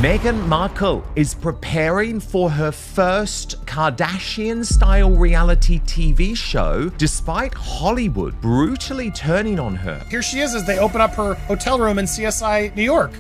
Meghan Markle is preparing for her first Kardashian-style reality TV show despite Hollywood brutally turning on her. Here she is as they open up her hotel room in CSI New York.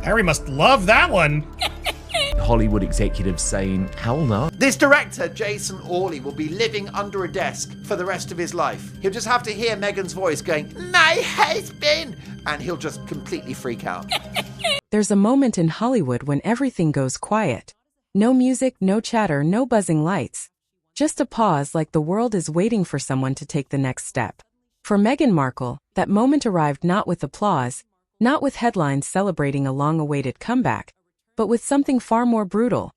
Harry must love that one. Hollywood executives saying, hell no. This director, Jason Orley, will be living under a desk for the rest of his life. He'll just have to hear Meghan's voice going, "My husband," and he'll just completely freak out. There's a moment in Hollywood when everything goes quiet. No music, no chatter, no buzzing lights. Just a pause, like the world is waiting for someone to take the next step. For Meghan Markle, that moment arrived not with applause, not with headlines celebrating a long-awaited comeback, but with something far more brutal.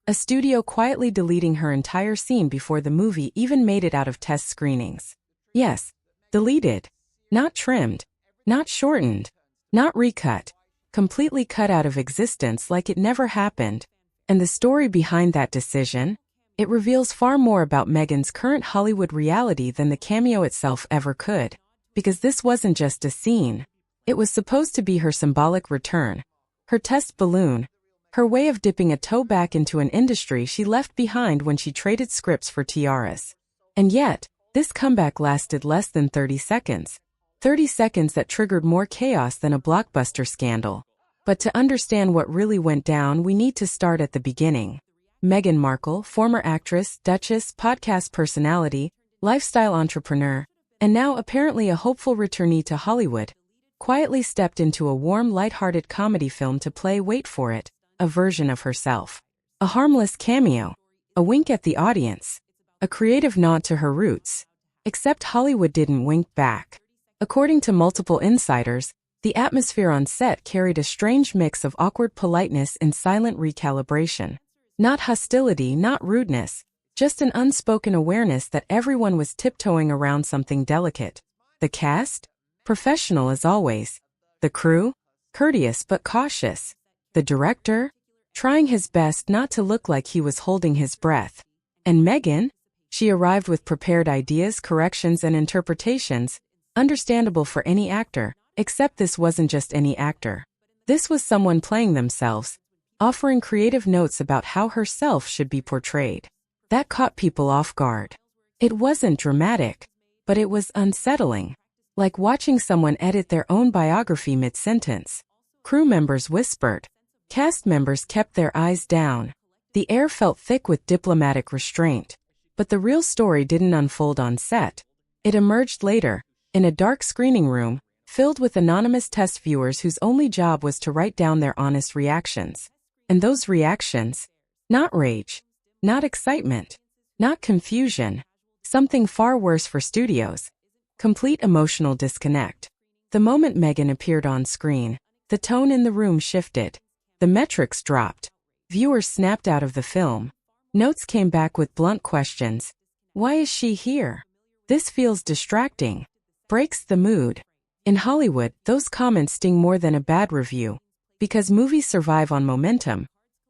A studio quietly deleting her entire scene before the movie even made it out of test screenings. Yes, deleted. Not trimmed. Not shortened. Not recut. Completely cut out of existence like it never happened. And the story behind that decision? It reveals far more about Meghan's current Hollywood reality than the cameo itself ever could. Because this wasn't just a scene. It was supposed to be her symbolic return. Her test balloon. Her way of dipping a toe back into an industry she left behind when she traded scripts for tiaras. And yet, this comeback lasted less than 30 seconds. 30 seconds that triggered more chaos than a blockbuster scandal. But to understand what really went down, we need to start at the beginning. Meghan Markle, former actress, duchess, podcast personality, lifestyle entrepreneur, and now apparently a hopeful returnee to Hollywood, quietly stepped into a warm, light-hearted comedy film to play, wait for it, a version of herself. A harmless cameo. A wink at the audience. A creative nod to her roots. Except Hollywood didn't wink back. According to multiple insiders, the atmosphere on set carried a strange mix of awkward politeness and silent recalibration. Not hostility, not rudeness, just an unspoken awareness that everyone was tiptoeing around something delicate. The cast? Professional as always. The crew? Courteous but cautious. The director? Trying his best not to look like he was holding his breath. And Meghan? She arrived with prepared ideas, corrections, and interpretations, understandable for any actor, except this wasn't just any actor. This was someone playing themselves, offering creative notes about how herself should be portrayed. That caught people off guard. It wasn't dramatic, but it was unsettling. Like watching someone edit their own biography mid-sentence. Crew members whispered. Cast members kept their eyes down. The air felt thick with diplomatic restraint. But the real story didn't unfold on set. It emerged later, in a dark screening room, filled with anonymous test viewers whose only job was to write down their honest reactions. And those reactions? Not rage. Not excitement. Not confusion. Something far worse for studios. Complete emotional disconnect. The moment Meghan appeared on screen, the tone in the room shifted. The metrics dropped. Viewers snapped out of the film. Notes came back with blunt questions. Why is she here? This feels distracting. Breaks the mood. In Hollywood, those comments sting more than a bad review. Because movies survive on momentum.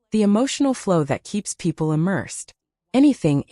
The emotional flow that keeps people immersed. Anything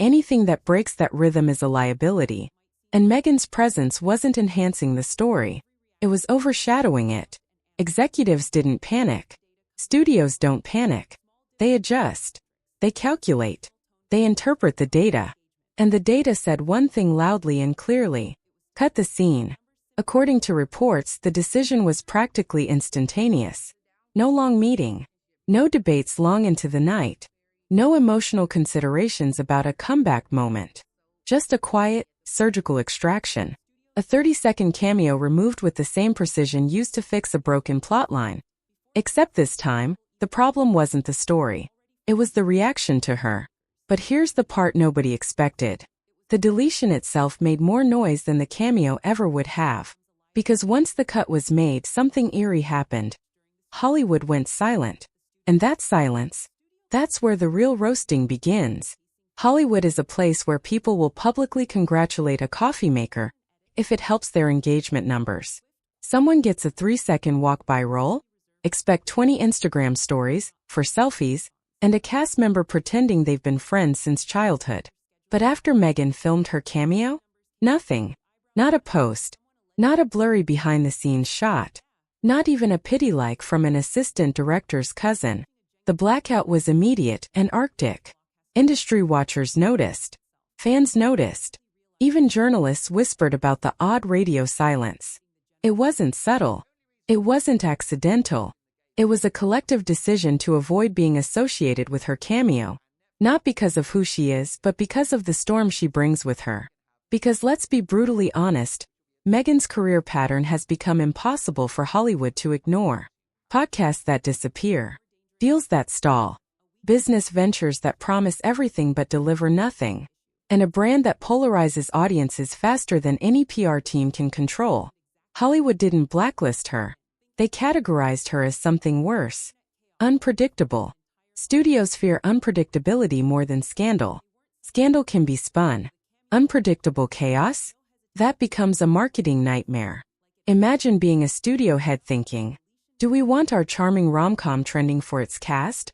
that breaks that rhythm is a liability. And Meghan's presence wasn't enhancing the story. It was overshadowing it. Executives didn't panic. Studios don't panic. They adjust. They calculate. They interpret the data. And the data said one thing loudly and clearly. Cut the scene. According to reports, the decision was practically instantaneous. No long meeting. No debates long into the night. No emotional considerations about a comeback moment. Just a quiet, surgical extraction. A 30-second cameo removed with the same precision used to fix a broken plotline. Except this time, the problem wasn't the story. It was the reaction to her. But here's the part nobody expected. The deletion itself made more noise than the cameo ever would have. Because once the cut was made, something eerie happened. Hollywood went silent. And that silence, that's where the real roasting begins. Hollywood is a place where people will publicly congratulate a coffee maker if it helps their engagement numbers. Someone gets a 3-second walk-by role? Expect 20 Instagram stories, for selfies, and a cast member pretending they've been friends since childhood. But after Meghan filmed her cameo? Nothing. Not a post. Not a blurry behind-the-scenes shot. Not even a pity-like from an assistant director's cousin. The blackout was immediate and arctic. Industry watchers noticed. Fans noticed. Even journalists whispered about the odd radio silence. It wasn't subtle. It wasn't accidental. It was a collective decision to avoid being associated with her cameo. Not because of who she is, but because of the storm she brings with her. Because let's be brutally honest, Meghan's career pattern has become impossible for Hollywood to ignore. Podcasts that disappear. Deals that stall. Business ventures that promise everything but deliver nothing. And a brand that polarizes audiences faster than any PR team can control. Hollywood didn't blacklist her. They categorized her as something worse. Unpredictable. Studios fear unpredictability more than scandal. Scandal can be spun. Unpredictable chaos? That becomes a marketing nightmare. Imagine being a studio head thinking, do we want our charming rom-com trending for its cast?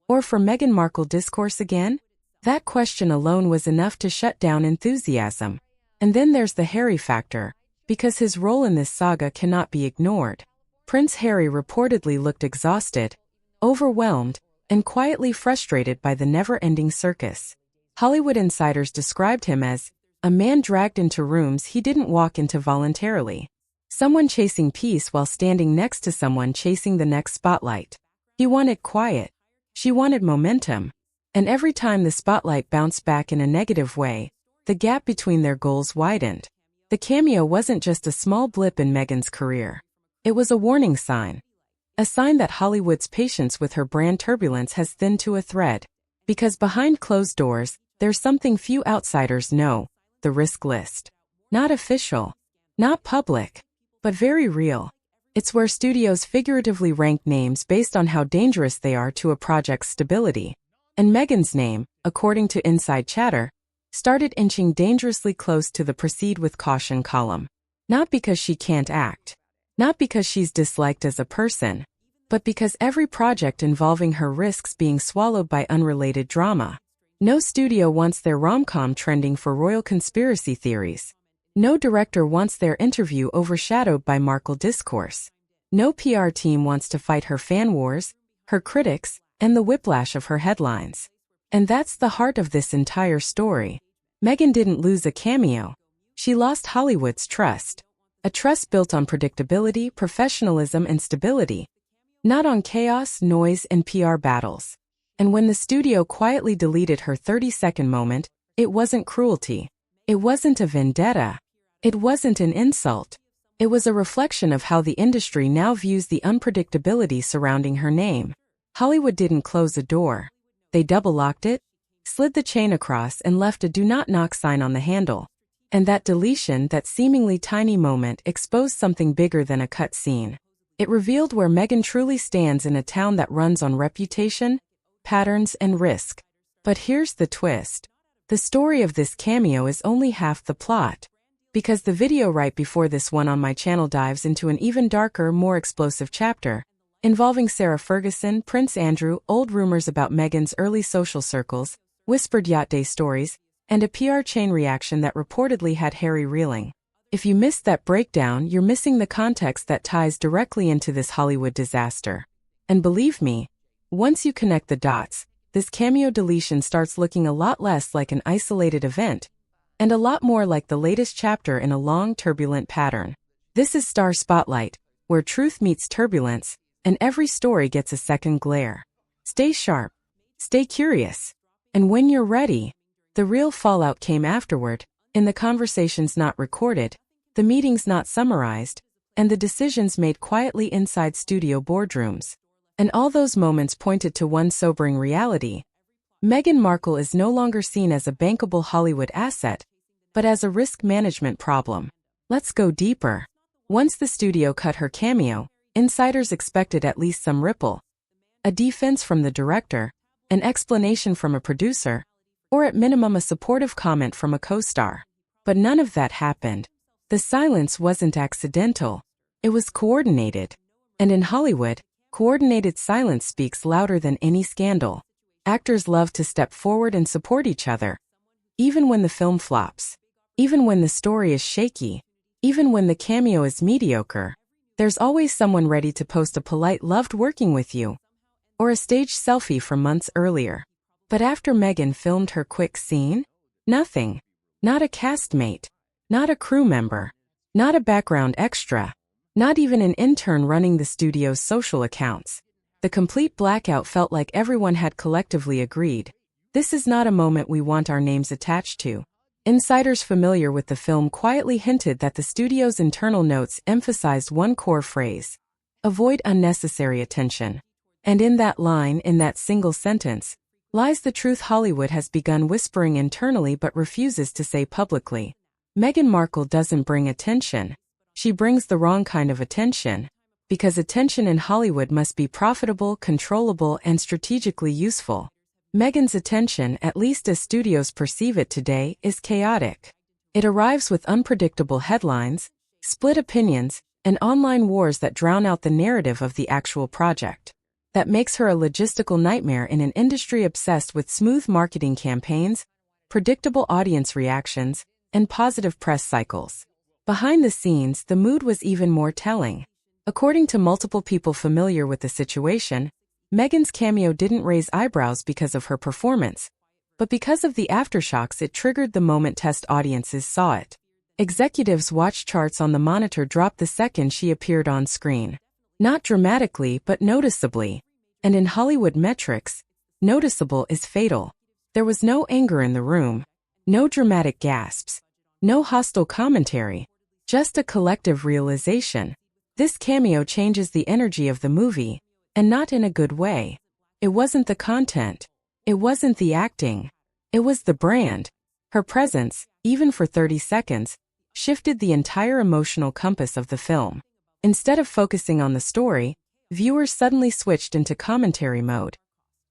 Or for Meghan Markle discourse again? That question alone was enough to shut down enthusiasm. And then there's the Harry factor, because his role in this saga cannot be ignored. Prince Harry reportedly looked exhausted, overwhelmed, and quietly frustrated by the never-ending circus. Hollywood insiders described him as a man dragged into rooms he didn't walk into voluntarily. Someone chasing peace while standing next to someone chasing the next spotlight. He wanted quiet. She wanted momentum. And every time the spotlight bounced back in a negative way, the gap between their goals widened. The cameo wasn't just a small blip in Meghan's career. It was a warning sign. A sign that Hollywood's patience with her brand turbulence has thinned to a thread. Because behind closed doors, there's something few outsiders know, the risk list. Not official. Not public. But very real. It's where studios figuratively rank names based on how dangerous they are to a project's stability. And Meghan's name, according to inside chatter, started inching dangerously close to the proceed with caution column. Not because she can't act. Not because she's disliked as a person. But because every project involving her risks being swallowed by unrelated drama. No studio wants their rom-com trending for royal conspiracy theories. No director wants their interview overshadowed by Markle discourse. No PR team wants to fight her fan wars, her critics, and the whiplash of her headlines. And that's the heart of this entire story. Meghan didn't lose a cameo. She lost Hollywood's trust. A trust built on predictability, professionalism, and stability. Not on chaos, noise, and PR battles. And when the studio quietly deleted her 30-second moment, it wasn't cruelty. It wasn't a vendetta. It wasn't an insult. It was a reflection of how the industry now views the unpredictability surrounding her name. Hollywood didn't close a door. They double-locked it, slid the chain across, and left a do not knock sign on the handle. And that deletion, that seemingly tiny moment, exposed something bigger than a cut scene. It revealed where Meghan truly stands in a town that runs on reputation, patterns, and risk. But here's the twist. The story of this cameo is only half the plot. Because the video right before this one on my channel dives into an even darker, more explosive chapter, involving Sarah Ferguson, Prince Andrew, old rumors about Meghan's early social circles, whispered yacht day stories, and a PR chain reaction that reportedly had Harry reeling. If you missed that breakdown, you're missing the context that ties directly into this Hollywood disaster. And believe me, once you connect the dots, this cameo deletion starts looking a lot less like an isolated event, and a lot more like the latest chapter in a long, turbulent pattern. This is Star Spotlight, where truth meets turbulence, and every story gets a second glare. Stay sharp. Stay curious. And when you're ready, the real fallout came afterward, in the conversations not recorded, the meetings not summarized, and the decisions made quietly inside studio boardrooms. And all those moments pointed to one sobering reality. Meghan Markle is no longer seen as a bankable Hollywood asset, but as a risk management problem. Let's go deeper. Once the studio cut her cameo, insiders expected at least some ripple. A defense from the director, an explanation from a producer, or at minimum a supportive comment from a co-star. But none of that happened. The silence wasn't accidental. It was coordinated. And in Hollywood, coordinated silence speaks louder than any scandal. Actors love to step forward and support each other. Even when the film flops. Even when the story is shaky. Even when the cameo is mediocre. There's always someone ready to post a polite "loved working with you" or a staged selfie from months earlier. But after Meghan filmed her quick scene, nothing. Not a castmate. Not a crew member. Not a background extra. Not even an intern running the studio's social accounts. The complete blackout felt like everyone had collectively agreed. This is not a moment we want our names attached to. Insiders familiar with the film quietly hinted that the studio's internal notes emphasized one core phrase: avoid unnecessary attention. And in that line, in that single sentence, lies the truth Hollywood has begun whispering internally but refuses to say publicly. Meghan Markle doesn't bring attention. She brings the wrong kind of attention. Because attention in Hollywood must be profitable, controllable, and strategically useful. Meghan's attention, at least as studios perceive it today, is chaotic. It arrives with unpredictable headlines, split opinions, and online wars that drown out the narrative of the actual project. That makes her a logistical nightmare in an industry obsessed with smooth marketing campaigns, predictable audience reactions, and positive press cycles. Behind the scenes, the mood was even more telling. According to multiple people familiar with the situation, Meghan's cameo didn't raise eyebrows because of her performance, but because of the aftershocks it triggered the moment test audiences saw it. Executives' watch charts on the monitor dropped the second she appeared on screen. Not dramatically, but noticeably. And in Hollywood metrics, noticeable is fatal. There was no anger in the room, no dramatic gasps, no hostile commentary, just a collective realization. This cameo changes the energy of the movie, and not in a good way. It wasn't the content. It wasn't the acting. It was the brand. Her presence, even for 30 seconds, shifted the entire emotional compass of the film. Instead of focusing on the story, viewers suddenly switched into commentary mode,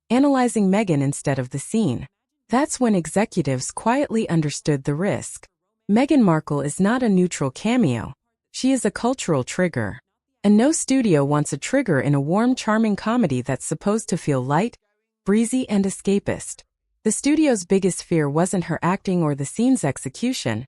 analyzing Meghan instead of the scene. That's when executives quietly understood the risk. Meghan Markle is not a neutral cameo. She is a cultural trigger. And no studio wants a trigger in a warm, charming comedy that's supposed to feel light, breezy, and escapist. The studio's biggest fear wasn't her acting or the scene's execution.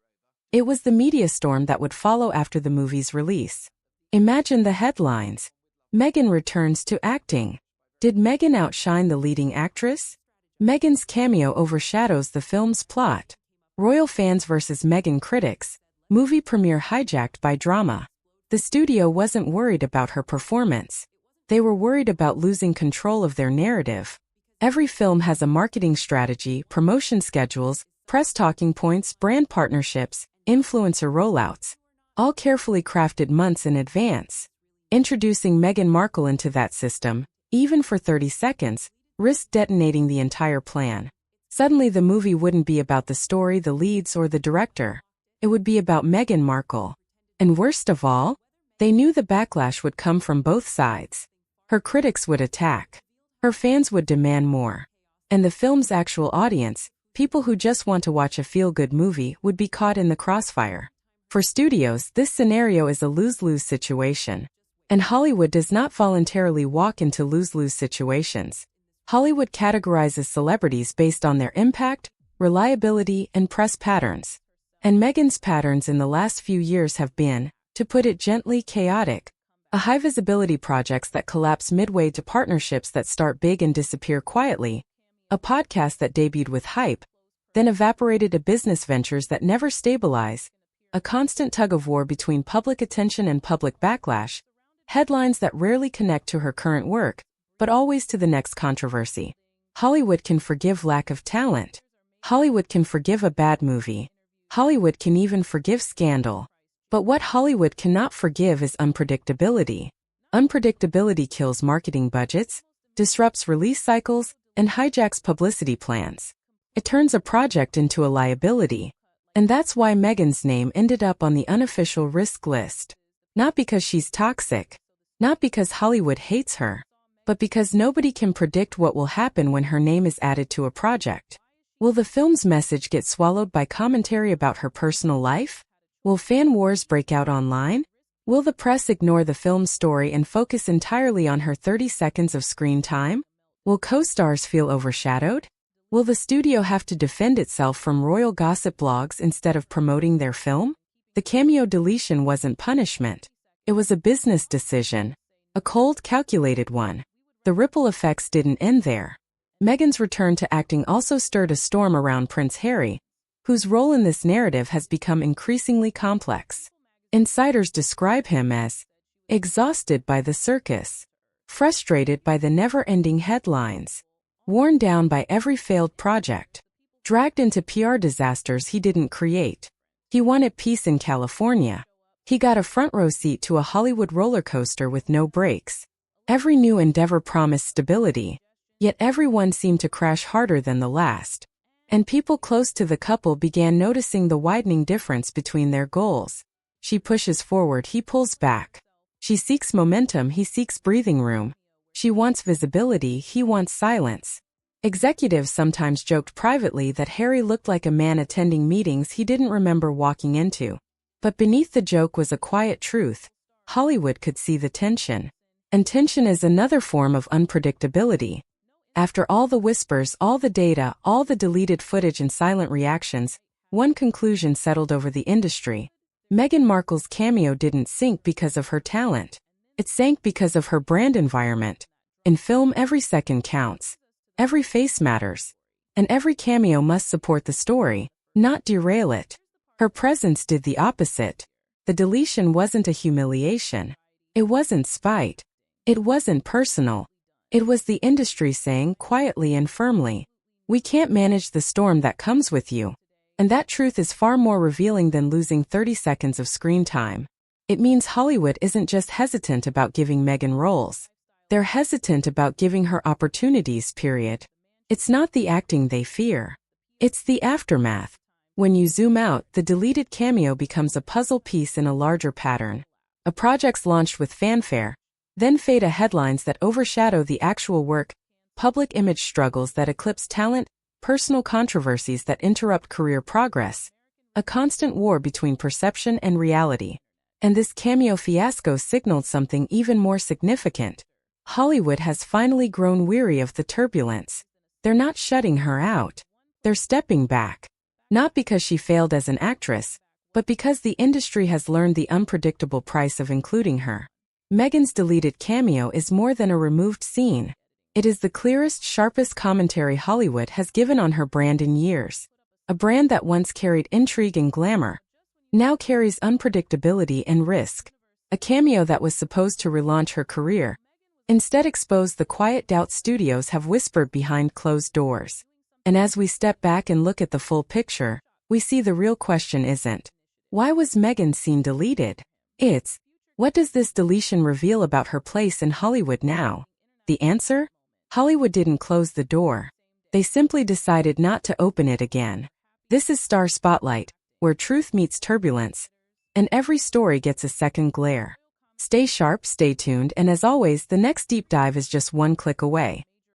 It was the media storm that would follow after the movie's release. Imagine the headlines. Meghan returns to acting. Did Meghan outshine the leading actress? Meghan's cameo overshadows the film's plot. Royal fans versus Meghan critics. Movie premiere hijacked by drama. The studio wasn't worried about her performance. They were worried about losing control of their narrative. Every film has a marketing strategy, promotion schedules, press talking points, brand partnerships, influencer rollouts, all carefully crafted months in advance. Introducing Meghan Markle into that system, even for 30 seconds, risked detonating the entire plan. Suddenly the movie wouldn't be about the story, the leads, or the director. It would be about Meghan Markle. And worst of all, they knew the backlash would come from both sides. Her critics would attack. Her fans would demand more. And the film's actual audience, people who just want to watch a feel-good movie, would be caught in the crossfire. For studios, this scenario is a lose-lose situation. And Hollywood does not voluntarily walk into lose-lose situations. Hollywood categorizes celebrities based on their impact, reliability, and press patterns. And Meghan's patterns in the last few years have been, to put it gently, chaotic. A high-visibility projects that collapse midway to partnerships that start big and disappear quietly. A podcast that debuted with hype, then evaporated to business ventures that never stabilize. A constant tug-of-war between public attention and public backlash. Headlines that rarely connect to her current work, but always to the next controversy. Hollywood can forgive lack of talent. Hollywood can forgive a bad movie. Hollywood can even forgive scandal. But what Hollywood cannot forgive is unpredictability. Unpredictability kills marketing budgets, disrupts release cycles, and hijacks publicity plans. It turns a project into a liability. And that's why Meghan's name ended up on the unofficial risk list. Not because she's toxic. Not because Hollywood hates her. But because nobody can predict what will happen when her name is added to a project. Will the film's message get swallowed by commentary about her personal life? Will fan wars break out online? Will the press ignore the film's story and focus entirely on her 30 seconds of screen time? Will co-stars feel overshadowed? Will the studio have to defend itself from royal gossip blogs instead of promoting their film? The cameo deletion wasn't punishment. It was a business decision. A cold, calculated one. The ripple effects didn't end there. Meghan's return to acting also stirred a storm around Prince Harry, whose role in this narrative has become increasingly complex. Insiders describe him as exhausted by the circus, frustrated by the never-ending headlines, worn down by every failed project, dragged into PR disasters he didn't create. He wanted peace in California. He got a front-row seat to a Hollywood roller coaster with no brakes. Every new endeavor promised stability, yet everyone seemed to crash harder than the last. And people close to the couple began noticing the widening difference between their goals. She pushes forward, he pulls back. She seeks momentum, he seeks breathing room. She wants visibility, he wants silence. Executives sometimes joked privately that Harry looked like a man attending meetings he didn't remember walking into. But beneath the joke was a quiet truth. Hollywood could see the tension. And tension is another form of unpredictability. After all the whispers, all the data, all the deleted footage and silent reactions, one conclusion settled over the industry. Meghan Markle's cameo didn't sink because of her talent. It sank because of her brand environment. In film, every second counts. Every face matters. And every cameo must support the story, not derail it. Her presence did the opposite. The deletion wasn't a humiliation. It wasn't spite. It wasn't personal. It was the industry saying quietly and firmly, "We can't manage the storm that comes with you." And that truth is far more revealing than losing 30 seconds of screen time. It means Hollywood isn't just hesitant about giving Meghan roles. They're hesitant about giving her opportunities, period. It's not the acting they fear. It's the aftermath. When you zoom out, the deleted cameo becomes a puzzle piece in a larger pattern. A project's launched with fanfare, then fade to headlines that overshadow the actual work, public image struggles that eclipse talent, personal controversies that interrupt career progress. A constant war between perception and reality. And this cameo fiasco signaled something even more significant. Hollywood has finally grown weary of the turbulence. They're not shutting her out. They're stepping back. Not because she failed as an actress, but because the industry has learned the unpredictable price of including her. Meghan's deleted cameo is more than a removed scene. It is the clearest, sharpest commentary Hollywood has given on her brand in years. A brand that once carried intrigue and glamour, now carries unpredictability and risk. A cameo that was supposed to relaunch her career, instead exposed the quiet doubt studios have whispered behind closed doors. And as we step back and look at the full picture, we see the real question isn't, why was Meghan's scene deleted? It's, what does this deletion reveal about her place in Hollywood now? The answer? Hollywood didn't close the door. They simply decided not to open it again. This is Star Spotlight, where truth meets turbulence, and every story gets a second glare. Stay sharp, stay tuned, and as always, the next deep dive is just one click away.